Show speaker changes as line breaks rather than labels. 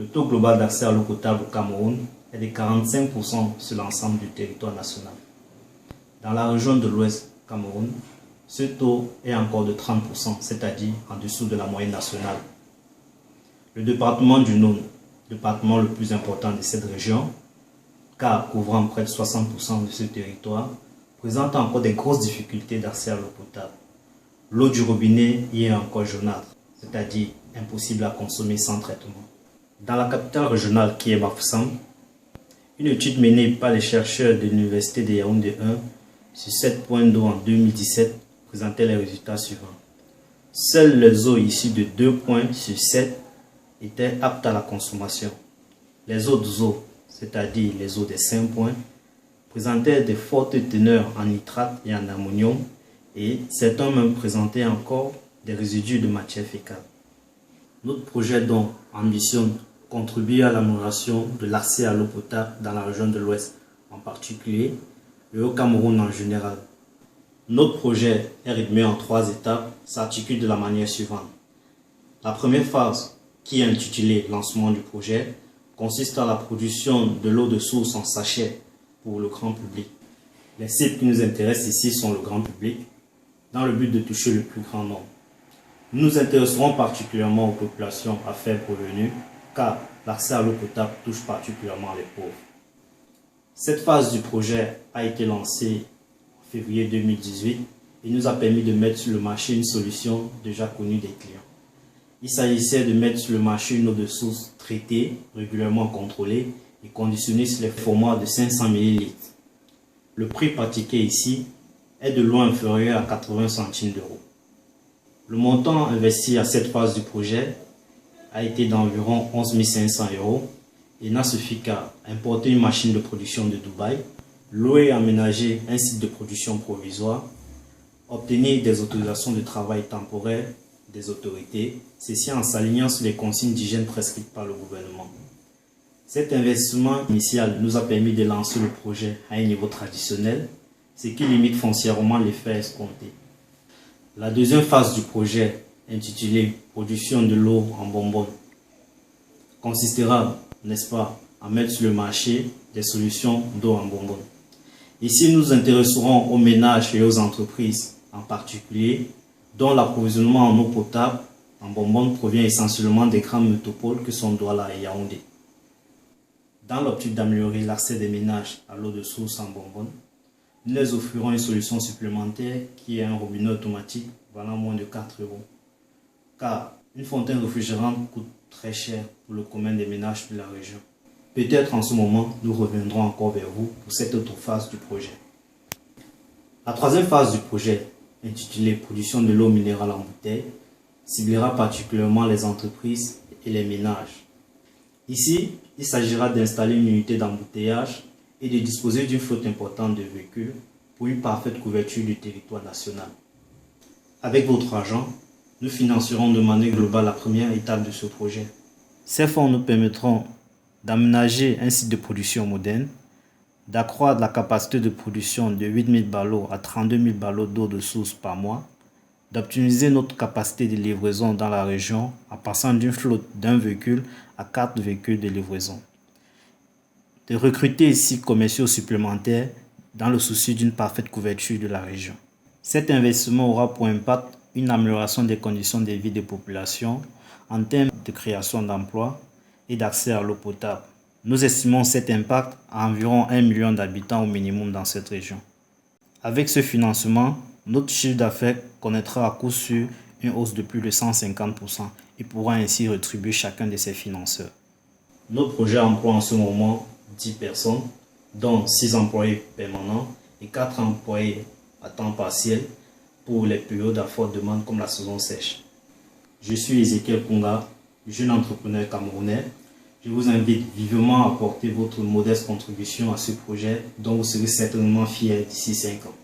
Le taux global d'accès à l'eau potable au Cameroun est de 45% sur l'ensemble du territoire national. Dans la région de l'Ouest Cameroun, ce taux est encore de 30%, c'est-à-dire en dessous de la moyenne nationale. Le département du Nord, département le plus important de cette région, car couvrant près de 60% de ce territoire, présente encore des grosses difficultés d'accès à l'eau potable. L'eau du robinet y est encore jaunâtre, c'est-à-dire impossible à consommer sans traitement. Dans la capitale régionale qui est Bafoussam, une étude menée par les chercheurs de l'université de Yaoundé 1 sur 7 points d'eau en 2017 présentait les résultats suivants. Seules les eaux issues de 2 points sur 7 étaient aptes à la consommation. Les autres eaux, c'est-à-dire les eaux des 5 points, présentaient de fortes teneurs en nitrate et en ammonium et certains même présentaient encore des résidus de matière fécale. Notre projet donc ambitionne contribuer à l'amélioration de l'accès à l'eau potable dans la région de l'Ouest, en particulier et au Cameroun en général. Notre projet est rythmé en 3 étapes, s'articule de la manière suivante. La première phase, qui est intitulée lancement du projet, consiste à la production de l'eau de source en sachet pour le grand public. Les cibles qui nous intéressent ici sont le grand public, dans le but de toucher le plus grand nombre. Nous nous intéresserons particulièrement aux populations à faible revenu, car l'accès à l'eau potable touche particulièrement les pauvres. Cette phase du projet a été lancée en février 2018 et nous a permis de mettre sur le marché une solution déjà connue des clients. Il s'agissait de mettre sur le marché une eau de source traitée, régulièrement contrôlée et conditionnée sur les formats de 500 ml. Le prix pratiqué ici est de loin inférieur à 80 centimes d'euros. Le montant investi à cette phase du projet a été d'environ 11 500 euros et n'a suffi qu'à importer une machine de production de Dubaï, louer et aménager un site de production provisoire, obtenir des autorisations de travail temporaires des autorités, ceci en s'alignant sur les consignes d'hygiène prescrites par le gouvernement. Cet investissement initial nous a permis de lancer le projet à un niveau traditionnel, ce qui limite foncièrement l'effet escompté. La deuxième phase du projet, intitulée « Production de l'eau en bonbonne », consistera, n'est-ce pas, à mettre sur le marché des solutions d'eau en bonbonne. Ici, nous nous intéresserons aux ménages et aux entreprises en particulier, dont l'approvisionnement en eau potable en bonbonne provient essentiellement des grandes métropoles que sont Douala et Yaoundé. Dans l'optique d'améliorer l'accès des ménages à l'eau de source en bonbonne, nous les offrirons une solution supplémentaire qui est un robinet automatique valant moins de 4 euros. Car une fontaine réfrigérante coûte très cher pour le commun des ménages de la région. Peut-être en ce moment, nous reviendrons encore vers vous pour cette autre phase du projet. La troisième phase du projet, intitulée Production de l'eau minérale en bouteille, ciblera particulièrement les entreprises et les ménages. Ici, il s'agira d'installer une unité d'embouteillage et de disposer d'une flotte importante de véhicules pour une parfaite couverture du territoire national. Avec votre argent, nous financerons de manière globale la première étape de ce projet. Ces fonds nous permettront d'aménager un site de production moderne, d'accroître la capacité de production de 8 000 ballots à 32 000 ballots d'eau de source par mois, d'optimiser notre capacité de livraison dans la région en passant d'une flotte d'un véhicule à 4 véhicules de livraison, de recruter 6 commerciaux supplémentaires dans le souci d'une parfaite couverture de la région. Cet investissement aura pour impact une amélioration des conditions de vie des populations en termes de création d'emplois et d'accès à l'eau potable. Nous estimons cet impact à environ 1 million d'habitants au minimum dans cette région. Avec ce financement, notre chiffre d'affaires connaîtra à coup sûr une hausse de plus de 150% et pourra ainsi rétribuer chacun de ses financeurs. Notre projet emploie en ce moment 10 personnes, dont 6 employés permanents et 4 employés à temps partiel pour les périodes à forte demande comme la saison sèche. Je suis Ezekiel Kunga, jeune entrepreneur camerounais. Je vous invite vivement à apporter votre modeste contribution à ce projet dont vous serez certainement fiers d'ici 5 ans.